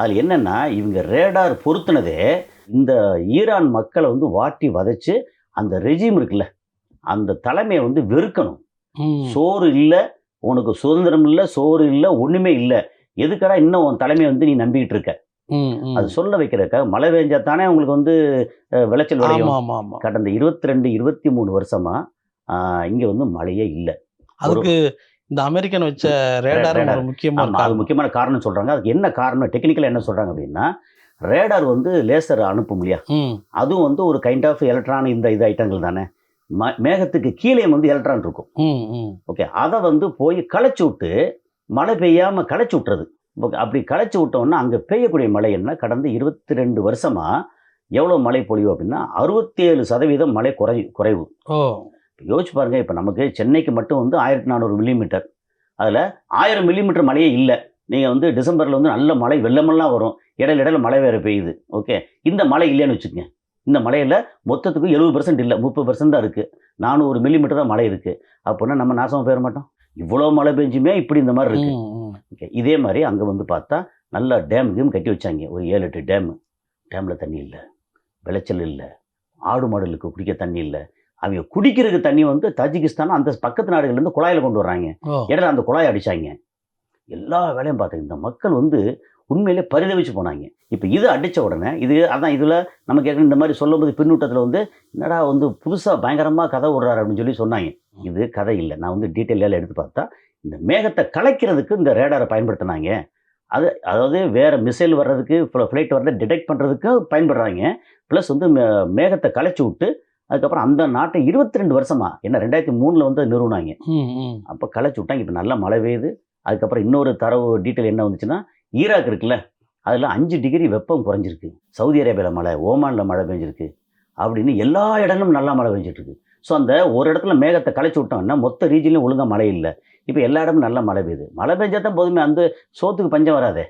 அதில் என்னென்னா இவங்க ரேடார் பொருத்தினதே இந்த ஈரான் மக்களை வந்து வாட்டி வதைச்சு அந்த ரெஜிம் இருக்குல்ல அந்த தலைமையை வந்து வெறுக்கணும். சோறு இல்லை, உனக்கு சுதந்திரம் இல்லை, சோறு இல்லை, ஒன்றுமே இல்லை, எதுக்கடா இன்னும் உன் தலைமையை வந்து நீ நம்பிக்கிட்டு இருக்க, அது சொல்ல வைக்கிறதுக்காக மழை பெஞ்சா தானே உங்களுக்கு வந்து விளைச்சல் விளையும். கடந்த 22-23 வருஷமா இங்கே வந்து மழையே இல்லை. அதுக்கு இந்த அமெரிக்கன் வச்ச ரேடார் முக்கியமான காரணம் சொல்கிறாங்க. அதுக்கு என்ன காரணம் டெக்னிக்கலாக என்ன சொல்கிறாங்க அப்படின்னா, ரேடார் வந்து லேசர் அனுப்பும் இல்லையா, அதுவும் வந்து ஒரு கைண்ட் ஆஃப் எலக்ட்ரான் இந்த ஐட்டங்கள் தானே. மேகத்துக்கு கீழே வந்து எலக்ட்ரான் இருக்கும். ஓகே, அதை வந்து போய் களைச்சி விட்டு மழை பெய்யாமல் களைச்சி விட்டுறது. அப்படி களைச்சி விட்டோம்னா அங்கே பெய்யக்கூடிய மழை என்ன, கடந்த 22 வருஷமாக எவ்வளோ மழை பொழிவு அப்படின்னா 67% மழை குறைவு. யோசிச்சு பாருங்க, இப்போ நமக்கு சென்னைக்கு மட்டும் வந்து 1400 மில்லிமீட்டர், அதில் 1000 மில்லிமீட்டர் மழையே இல்லை. நீங்கள் வந்து டிசம்பரில் வந்து நல்ல மழை வெள்ளமெல்லாம் வரும், இடையில மழை வேறு பெய்யுது. ஓகே, இந்த மழை இல்லைன்னு வச்சுக்கோங்க. இந்த மழையில் மொத்தத்துக்கு 70% இல்லை, 30% தான் இருக்குது. 400 மில்லிமீட்டர் தான் மழை இருக்குது. அப்படின்னா நம்ம நாசமாக போயிட மாட்டோம்? இவ்வளோ மழை பெஞ்சுமே இப்படி இந்த மாதிரி இருக்குது. ஓகே, இதே மாதிரி அங்கே வந்து பார்த்தா நல்லா டேம் கட்டி வச்சாங்க, ஒரு 7-8 டேமில் தண்ணி இல்லை, விளைச்சல் இல்லை, ஆடு மாடுகளுக்கு குடிக்க தண்ணி இல்லை. அவங்க குடிக்கிறதுக்கு தண்ணி வந்து தஜிகிஸ்தான் அந்த பக்கத்து நாடுகள்லேருந்து குழாயில் கொண்டு வர்றாங்க. இடையில அந்த குழாயை அடித்தாங்க. எல்லா வேலையும் பார்த்தீங்க, இந்த மக்கள் வந்து உண்மையிலே பரிதவிச்சு போனாங்க. இப்போ இது அடித்த உடனே அதான் இதில் நமக்கு ஏற்கனவே இந்த மாதிரி சொல்லும்போது பின்னூட்டத்தில் வந்து என்னடா வந்து புதுசாக பயங்கரமாக கதை விடுறாரு அப்படின்னு சொல்லி சொன்னாங்க. இது கதை இல்லை. நான் வந்து டீட்டெயிலாக எடுத்து பார்த்தா இந்த மேகத்தை கலைக்கிறதுக்கு இந்த ரேடாரை பயன்படுத்தினாங்க. அதாவது வேறு மிசைல் வர்றதுக்கு, ஃப்ளைட் வர்றதை டிடெக்ட் பண்ணுறதுக்கு பயன்படுறாங்க. ப்ளஸ் வந்து மேகத்தை கலைச்சி விட்டு அதுக்கப்புறம் அந்த நாட்டை 22 வருஷமா என்ன 2003 வந்து நிறுவனாங்க. அப்போ கலைச்சி விட்டாங்க. இப்போ நல்லா மழை பெய்யுது. அதுக்கப்புறம் இன்னொரு தரவு டீட்டெயில் என்ன வந்துச்சுன்னா, ஈராக் இருக்குல்ல, அதில் 5 டிகிரி வெப்பம் குறைஞ்சிருக்கு. சவுதி அரேபியாவில் மழை, ஓமானில் மழை பெஞ்சிருக்கு அப்படின்னு எல்லா இடமும் நல்லா மழை பெஞ்சிட்ருக்கு. ஸோ அந்த ஒரு இடத்துல மேகத்தை கலைச்சி விட்டோம்னா மொத்த ரீஜன்லையும் ஒழுங்காக மழை இல்லை. இப்போ எல்லா இடமும் நல்லா மழை பெய்யுது. மழை பெஞ்சா தான் போதுமே, அந்த சோத்துக்கு பஞ்சம் வராதே.